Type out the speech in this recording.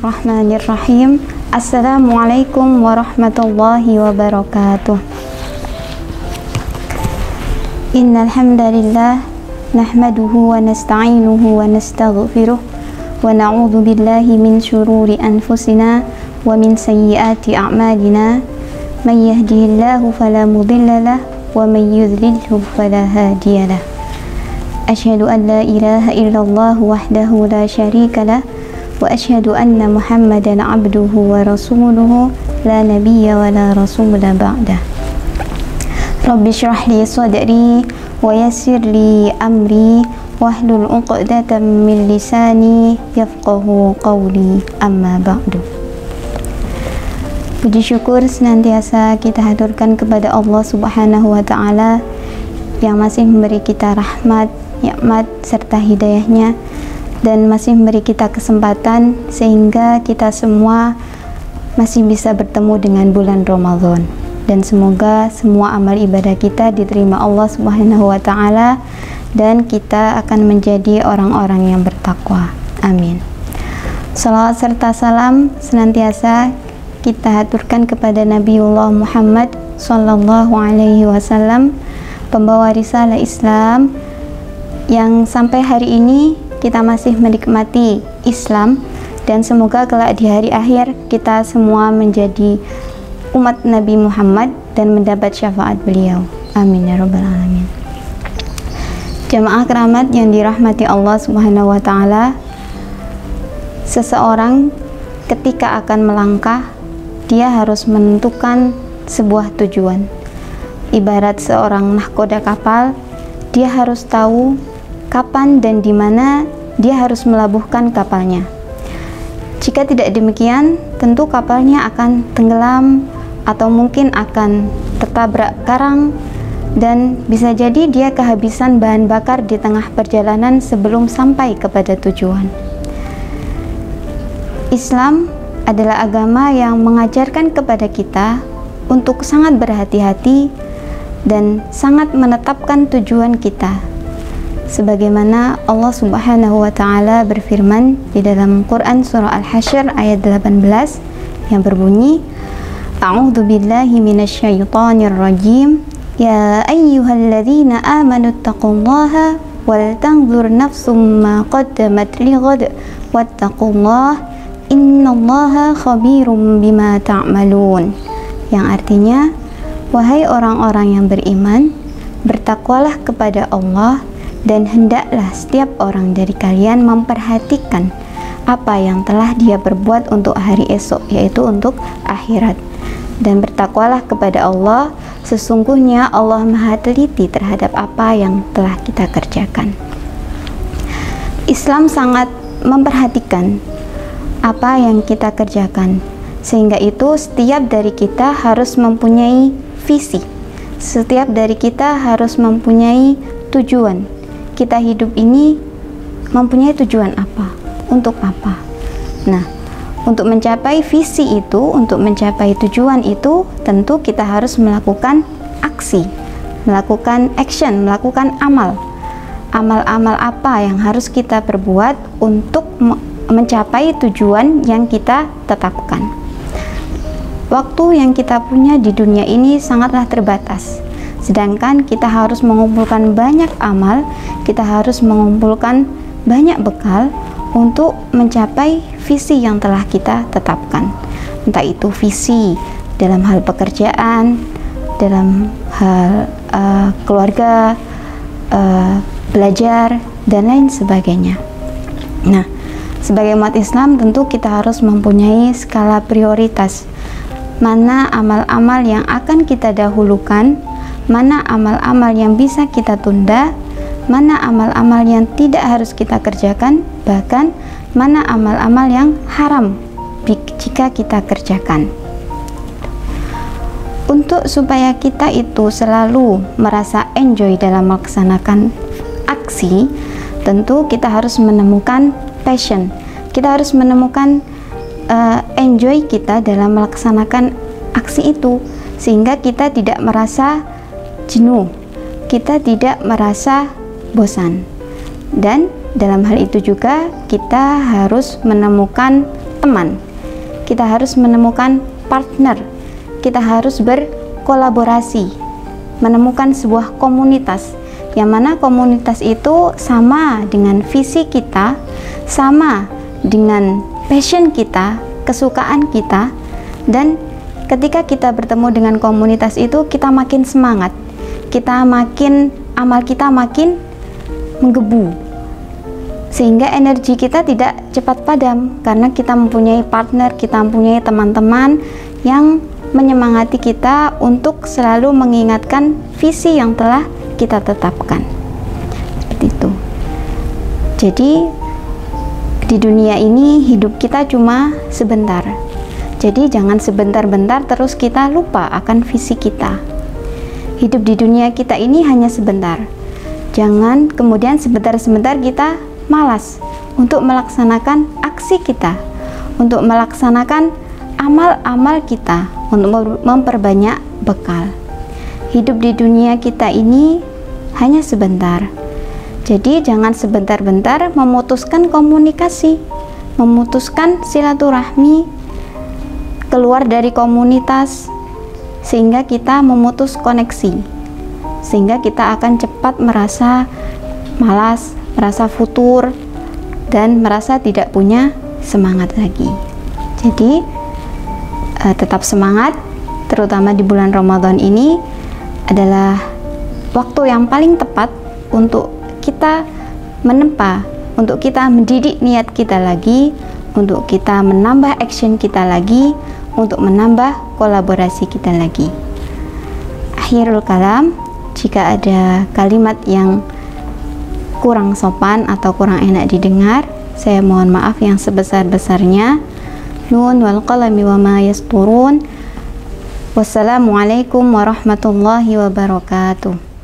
Bismillahirrahmanirrahim. Assalamualaikum warahmatullahi wabarakatuh. Innal hamdalillah nahmaduhu wa nasta'inuhu wa nastaghfiruh wa na'udzu billahi min syururi anfusina wa min sayyiati a'malina. May yahdihillahu fala mudilla lahu wa may yudlilhu fala hadiya lahu. Asyhadu an la ilaha illallah wahdahu la syarika lahu wa asyhadu anna Muhammadan abduhu wa rasuluhu la nabiyya wa la rasula ba'dah. Rabbi shrah li sadri wa yassir li amri wahlul 'uqdatam min lisani yafqahu qawli, amma ba'du. Puji syukur senantiasa kita haturkan kepada Allah Subhanahu wa taala yang masih memberi kita rahmat, nikmat serta hidayahnya, dan masih memberi kita kesempatan sehingga kita semua masih bisa bertemu dengan bulan Ramadan. Dan semoga semua amal ibadah kita diterima Allah Subhanahu wa taala dan kita akan menjadi orang-orang yang bertakwa. Amin. Salawat serta salam senantiasa kita haturkan kepada Nabiullah Muhammad sallallahu alaihi wasallam, pembawa risalah Islam yang sampai hari ini kita masih menikmati Islam, dan semoga kelak di hari akhir kita semua menjadi umat Nabi Muhammad dan mendapat syafaat beliau. Amin ya rabbal alamin. Jamaah keramat yang dirahmati Allah Subhanahu wa taala, seseorang ketika akan melangkah, dia harus menentukan sebuah tujuan. Ibarat seorang nahkoda kapal, dia harus tahu kapan dan di mana dia harus melabuhkan kapalnya. Jika tidak demikian, tentu kapalnya akan tenggelam atau mungkin akan tertabrak karang, dan bisa jadi dia kehabisan bahan bakar di tengah perjalanan sebelum sampai kepada tujuan. Islam adalah agama yang mengajarkan kepada kita untuk sangat berhati-hati dan sangat menetapkan tujuan kita. Sebagaimana Allah Subhanahu wa taala berfirman di dalam Quran surah Al-Hasyr ayat 18 yang berbunyi, A'udzu billahi minasyaitonir rajim. Ya ayyuhalladzina amanu taqullaha wal tanzur nafsum ma qaddamat lighad wattaqullaha innallaha khabirum bima ta'malun. Yang artinya, wahai orang-orang yang beriman, bertakwalah kepada Allah dan hendaklah setiap orang dari kalian memperhatikan apa yang telah dia perbuat untuk hari esok, yaitu untuk akhirat. Dan bertakwalah kepada Allah, sesungguhnya Allah Maha teliti terhadap apa yang telah kita kerjakan. Islam sangat memperhatikan apa yang kita kerjakan, sehingga itu setiap dari kita harus mempunyai visi, setiap dari kita harus mempunyai tujuan. Kita hidup ini mempunyai tujuan apa? Untuk apa? Nah, untuk mencapai visi itu, untuk mencapai tujuan itu, tentu kita harus melakukan aksi, melakukan action, melakukan amal. Amal-amal apa yang harus kita perbuat untuk mencapai tujuan yang kita tetapkan. Waktu yang kita punya di dunia ini sangatlah terbatas. Sedangkan kita harus mengumpulkan banyak amal, kita harus mengumpulkan banyak bekal untuk mencapai visi yang telah kita tetapkan. Entah itu visi dalam hal pekerjaan, dalam hal keluarga, belajar, dan lain sebagainya. Nah, sebagai umat Islam tentu kita harus mempunyai skala prioritas. Mana amal-amal yang akan kita dahulukan, mana amal-amal yang bisa kita tunda, mana amal-amal yang tidak harus kita kerjakan, bahkan mana amal-amal yang haram jika kita kerjakan. Untuk supaya kita itu selalu merasa enjoy dalam melaksanakan aksi, tentu kita harus menemukan passion. Kita harus menemukan enjoy kita dalam melaksanakan aksi itu, sehingga kita tidak merasa jenuh, kita tidak merasa bosan. Dan dalam hal itu juga kita harus menemukan teman, kita harus menemukan partner, kita harus berkolaborasi, menemukan sebuah komunitas, yang mana komunitas itu sama dengan visi kita, sama dengan passion kita, kesukaan kita. Dan ketika kita bertemu dengan komunitas itu, kita makin semangat, amal kita makin menggebu, sehingga energi kita tidak cepat padam, karena kita mempunyai partner, kita mempunyai teman-teman yang menyemangati kita untuk selalu mengingatkan visi yang telah kita tetapkan. Seperti itu. Jadi di dunia ini hidup kita cuma sebentar. Jadi jangan sebentar-bentar terus kita lupa akan visi kita. Hidup di dunia kita ini hanya sebentar. Jangan kemudian sebentar-sebentar kita malas untuk melaksanakan aksi kita, untuk melaksanakan amal-amal kita, untuk memperbanyak bekal. Hidup di dunia kita ini hanya sebentar. Jadi jangan sebentar-bentar memutuskan komunikasi, memutuskan silaturahmi, keluar dari komunitas, sehingga kita memutus koneksi, sehingga kita akan cepat merasa malas, merasa futur, dan merasa tidak punya semangat lagi. Jadi tetap semangat, terutama di bulan Ramadan ini adalah waktu yang paling tepat untuk kita menempa, untuk kita mendidik niat kita lagi, untuk kita menambah action kita lagi, untuk menambah kolaborasi kita lagi. Akhirul kalam, jika ada kalimat yang kurang sopan atau kurang enak didengar, saya mohon maaf yang sebesar-besarnya. Nun wal qalami wa ma yasturun. Wassalamualaikum warahmatullahi wabarakatuh.